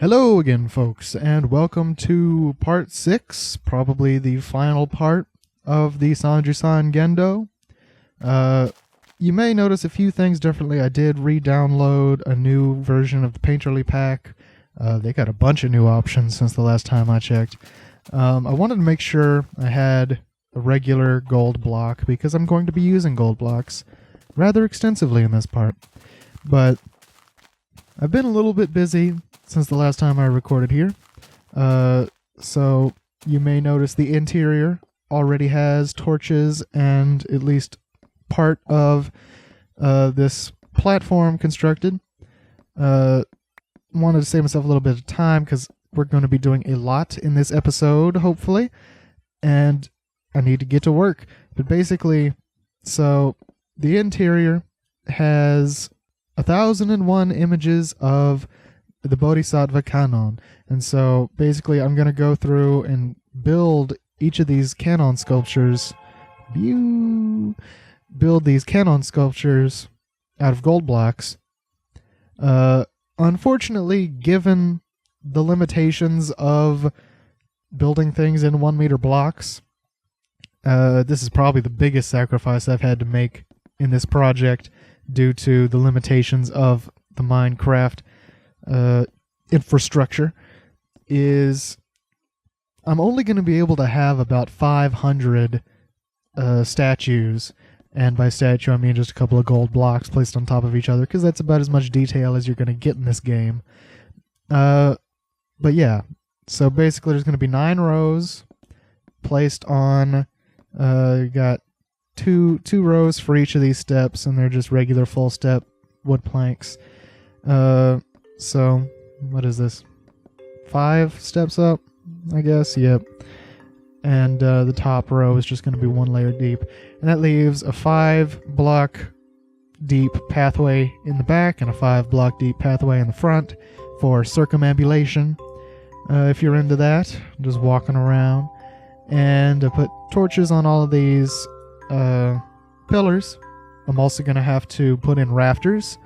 Hello again, folks, and welcome to part 6, probably the final part of the Sanjusangendo. You may notice a few things differently. I did re-download a new version of the Painterly pack. They got a bunch of new options since the last time I checked. I wanted to make sure I had a regular gold block because I'm going to be using gold blocks rather extensively in this part. But I've been a little bit busy since the last time I recorded here. So you may notice the interior already has torches and at least part of this platform constructed. Wanted to save myself a little bit of time because we're going to be doing a lot in this episode, hopefully, and I need to get to work. But basically, so the interior has 1,001 images of the Bodhisattva Canon. And so basically I'm going to go through and build each of these Canon sculptures. Build these Canon sculptures out of gold blocks. Unfortunately, given the limitations of building things in 1 meter blocks, this is probably the biggest sacrifice I've had to make in this project due to the limitations of the Minecraft infrastructure. Is I'm only going to be able to have about 500 statues, and by statue I mean just a couple of gold blocks placed on top of each other, because that's about as much detail as you're going to get in this game. But yeah, so basically there's going to be 9 rows placed on, you got two rows for each of these steps, and they're just regular full step wood planks. So what is this? 5 steps up, I guess. Yep. And the top row is just going to be 1 layer deep, and that leaves a 5 block deep pathway in the back and a 5 block deep pathway in the front for circumambulation. If you're into that, just walking around. And I put torches on all of these pillars. I'm also going to have to put in rafters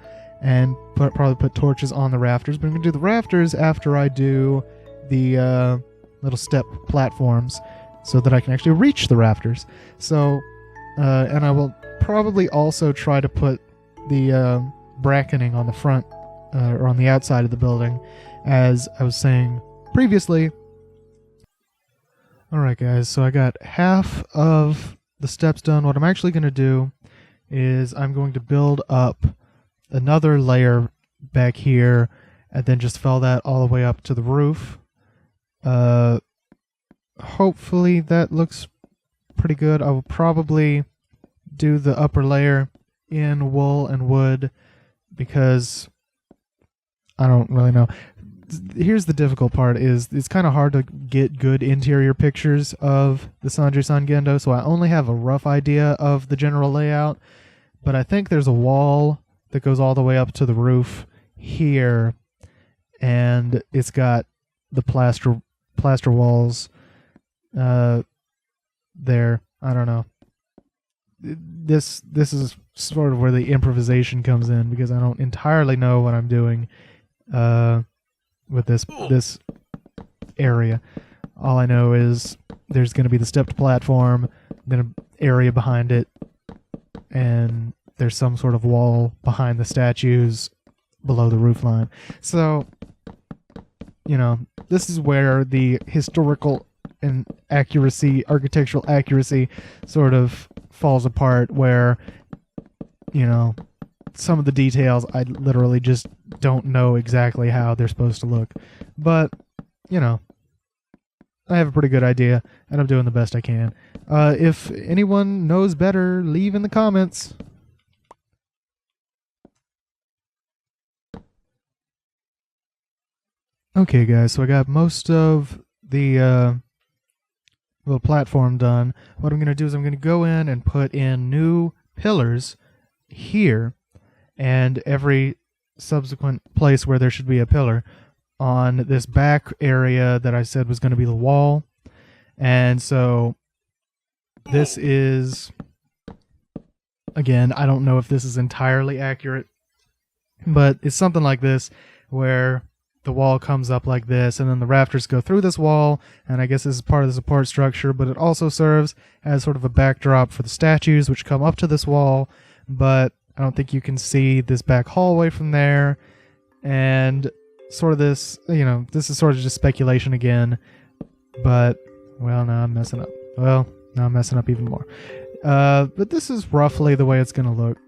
and probably put torches on the rafters, but I'm going to do the rafters after I do the little step platforms so that I can actually reach the rafters. So, and I will probably also try to put the bracketing on the front or on the outside of the building, as I was saying previously. Alright guys, so I got half of the steps done. What I'm actually going to do is I'm going to build up another layer back here and then just fill that all the way up to the roof. Hopefully that looks pretty good. I will probably do the upper layer in wool and wood because I don't really know. Here's the difficult part, is it's kind of hard to get good interior pictures of the Sanjusangendo, so I only have a rough idea of the general layout, but I think there's a wall that goes all the way up to the roof here, and it's got the plaster walls there. I don't know. This is sort of where the improvisation comes in, because I don't entirely know what I'm doing with this area. All I know is there's going to be the stepped platform, then an area behind it, and there's some sort of wall behind the statues below the roof line. So, you know, this is where the historical and architectural accuracy sort of falls apart, where, you know, some of the details I literally just don't know exactly how they're supposed to look. But, you know, I have a pretty good idea, and I'm doing the best I can. If anyone knows better, leave in the comments. Okay, guys, so I got most of the little platform done. What I'm going to do is I'm going to go in and put in new pillars here, and every subsequent place where there should be a pillar on this back area that I said was going to be the wall. And so this is, again, I don't know if this is entirely accurate, but it's something like this, where the wall comes up like this, and then the rafters go through this wall, and I guess this is part of the support structure, but it also serves as sort of a backdrop for the statues which come up to this wall, but I don't think you can see this back hallway from there, and sort of this, this is sort of just speculation again, but, well, now I'm messing up. Well, now I'm messing up even more. But this is roughly the way it's going to look.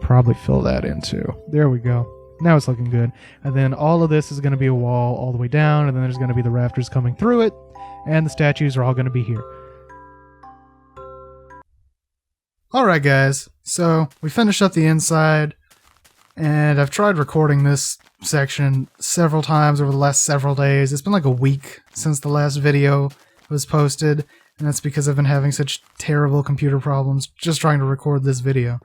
Probably fill that in too. There we go. Now it's looking good. And then all of this is going to be a wall all the way down, and then there's going to be the rafters coming through it, and the statues are all going to be here. Alright guys, so we finished up the inside, and I've tried recording this section several times over the last several days. It's been like a week since the last video was posted, and that's because I've been having such terrible computer problems just trying to record this video.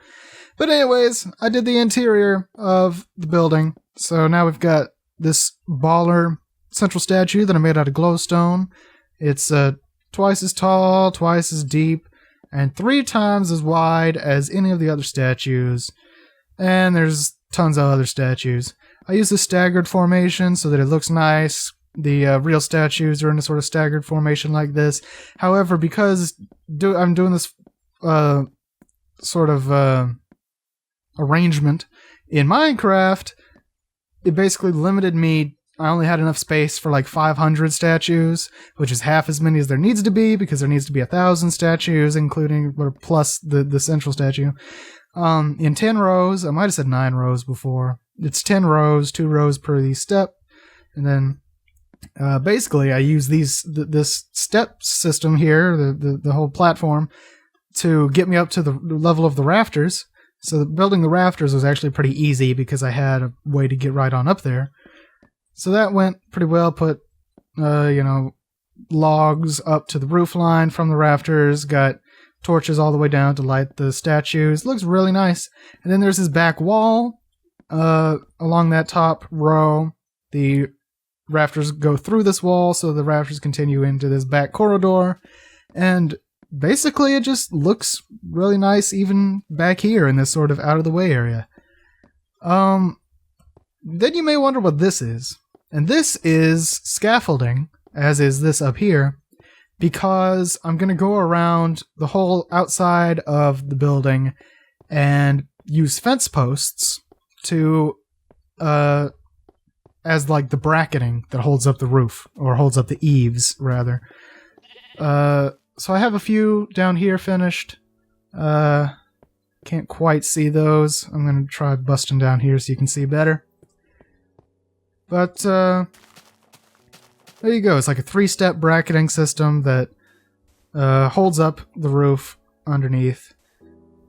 But anyways, I did the interior of the building, so now we've got this baller central statue that I made out of glowstone. It's twice as tall, twice as deep, and 3 times as wide as any of the other statues. And there's tons of other statues. I use a staggered formation so that it looks nice. The real statues are in a sort of staggered formation like this. However, because I'm doing this sort of arrangement in Minecraft, it basically limited me. I only had enough space for like 500 statues, which is half as many as there needs to be, because there needs to be 1,000 statues, including or plus the central statue. In 10 rows, I might have said 9 rows before. It's 10 rows, 2 rows per each step, and then basically I use this step system here, the whole platform, to get me up to the level of the rafters. So building the rafters was actually pretty easy because I had a way to get right on up there. So that went pretty well. Put, logs up to the roof line from the rafters. Got torches all the way down to light the statues. Looks really nice. And then there's this back wall. Along that top row, the rafters go through this wall, so the rafters continue into this back corridor. And basically, it just looks really nice even back here in this sort of out-of-the-way area. Then you may wonder what this is. And this is scaffolding, as is this up here, because I'm going to go around the whole outside of the building and use fence posts to, as like the bracketing that holds up the roof, or holds up the eaves, rather. So I have a few down here finished. Can't quite see those. I'm going to try busting down here so you can see better. But, there you go. It's like a 3-step bracketing system that holds up the roof underneath.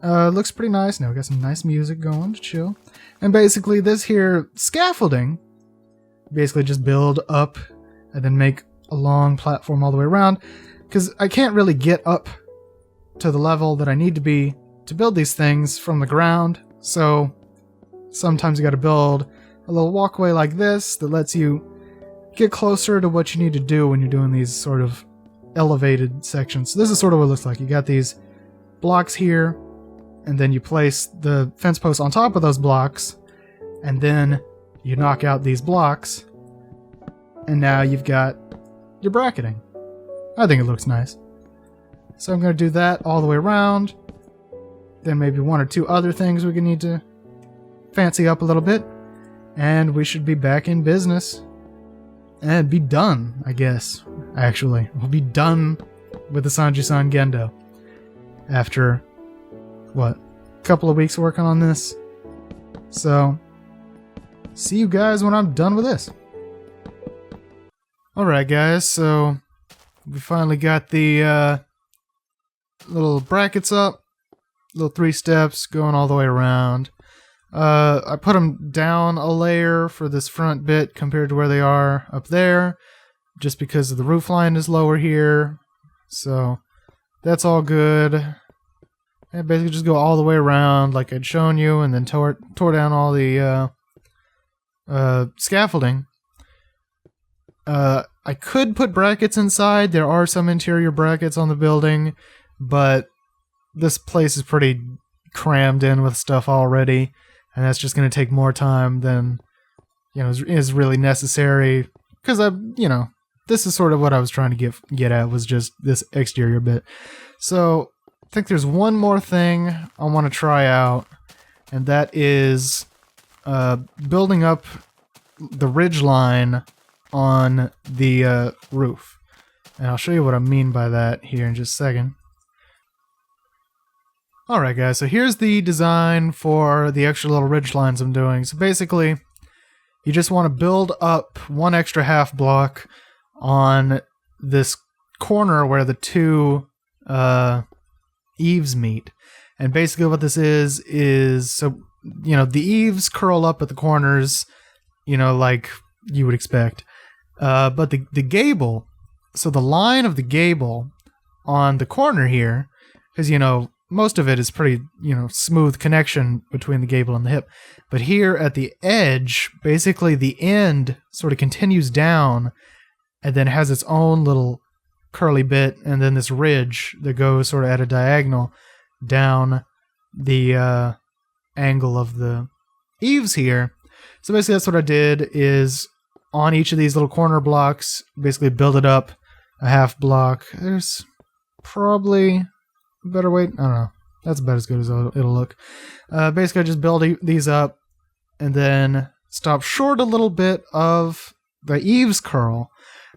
Looks pretty nice. Now we got some nice music going to chill. And basically this here scaffolding, basically just build up and then make a long platform all the way around. Because I can't really get up to the level that I need to be to build these things from the ground. So sometimes you got to build a little walkway like this that lets you get closer to what you need to do when you're doing these sort of elevated sections. So this is sort of what it looks like. You got these blocks here, and then you place the fence posts on top of those blocks, and then you knock out these blocks, and now you've got your bracketing. I think it looks nice. So I'm going to do that all the way around. Then maybe 1 or 2 other things we can need to fancy up a little bit. And we should be back in business. And be done, I guess. Actually, we'll be done with the Sanjusangendo. After, what, a couple of weeks working on this. So, see you guys when I'm done with this. Alright guys, so we finally got the little brackets up. Little 3 steps going all the way around. I put them down a layer for this front bit compared to where they are up there, just because the roof line is lower here. So that's all good. And basically just go all the way around like I'd shown you, and then tore down all the scaffolding. I could put brackets inside. There are some interior brackets on the building, but this place is pretty crammed in with stuff already. and that's just going to take more time than, you know, is really necessary, because this is sort of what I was trying to get at, was just this exterior bit. So I think there's one more thing I want to try out, and that is building up the ridge line on the roof. And I'll show you what I mean by that here in just a second. Alright guys, so here's the design for the extra little ridge lines I'm doing. So basically, you just want to build up one extra half block on this corner where the two eaves meet. And basically what this is so, you know, the eaves curl up at the corners, you know, like you would expect. But the gable, so the line of the gable on the corner here, because, you know, most of it is pretty, you know, smooth connection between the gable and the hip. But here at the edge, basically the end sort of continues down and then has its own little curly bit, and then this ridge that goes sort of at a diagonal down the angle of the eaves here. So basically that's what I did, is on each of these little corner blocks, basically build it up a half block. There's probably a better way. I don't know. That's about as good as it'll look. Basically I just build these up and then stop short a little bit of the eaves curl,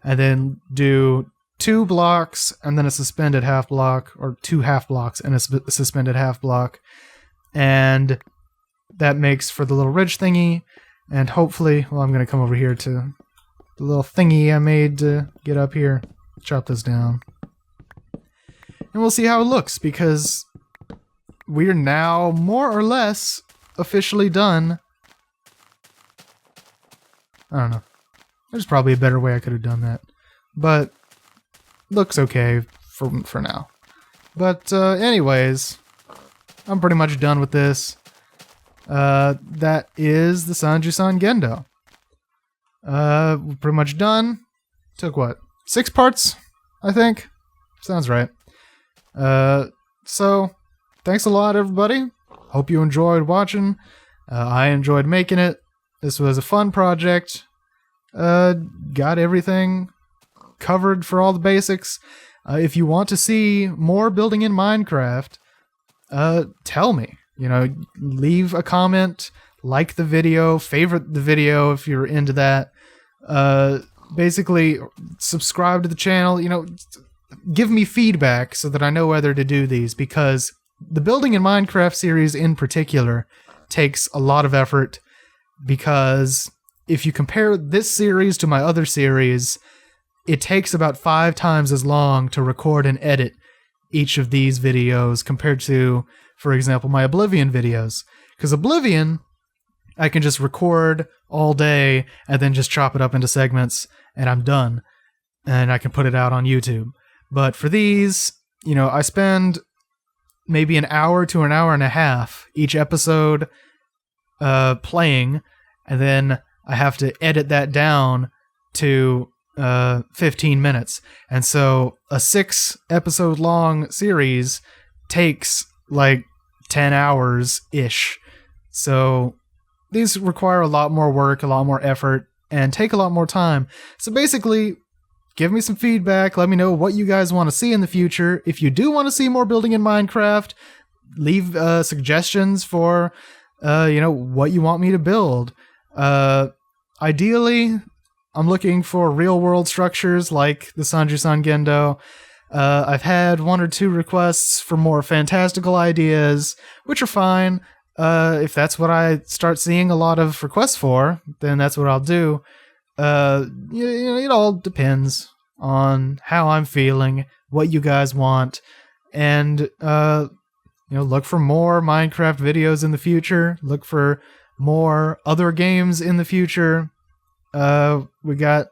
and then do 2 blocks and then a suspended half block, or 2 half blocks and a suspended half block, and that makes for the little ridge thingy. And hopefully, well, I'm going to come over here to the little thingy I made to get up here, chop this down, and we'll see how it looks, because we're now more or less officially done. I don't know. There's probably a better way I could have done that, but looks okay for now. But anyways, I'm pretty much done with this. That is the Sanjusangendo. We're pretty much done. Took what? 6 parts, I think? Sounds right. So, thanks a lot, everybody. Hope you enjoyed watching. I enjoyed making it. This was a fun project. Got everything covered for all the basics. If you want to see more building in Minecraft, tell me. You know, leave a comment, like the video, favorite the video if you're into that. Basically, subscribe to the channel. You know, give me feedback so that I know whether to do these, because the Building in Minecraft series in particular takes a lot of effort, because if you compare this series to my other series, it takes about 5 times as long to record and edit each of these videos compared to, for example, my Oblivion videos. Because Oblivion, I can just record all day and then just chop it up into segments and I'm done. And I can put it out on YouTube. But for these, you know, I spend maybe an hour to an hour and a half each episode playing, and then I have to edit that down to 15 minutes. And so a 6-episode long series takes like 10 hours-ish. So these require a lot more work, a lot more effort, and take a lot more time. So basically, give me some feedback. Let me know what you guys want to see in the future. If you do want to see more building in Minecraft, leave suggestions for, you know, what you want me to build. Ideally, I'm looking for real-world structures like the Sanjusangendo. I've had 1 or 2 requests for more fantastical ideas, which are fine. If that's what I start seeing a lot of requests for, then that's what I'll do. You know, it all depends on how I'm feeling, what you guys want, and you know, look for more Minecraft videos in the future. Look for more other games in the future. We got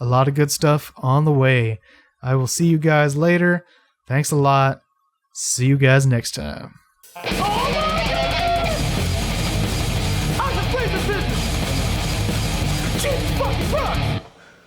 a lot of good stuff on the way. I will see you guys later. Thanks a lot. See you guys next time.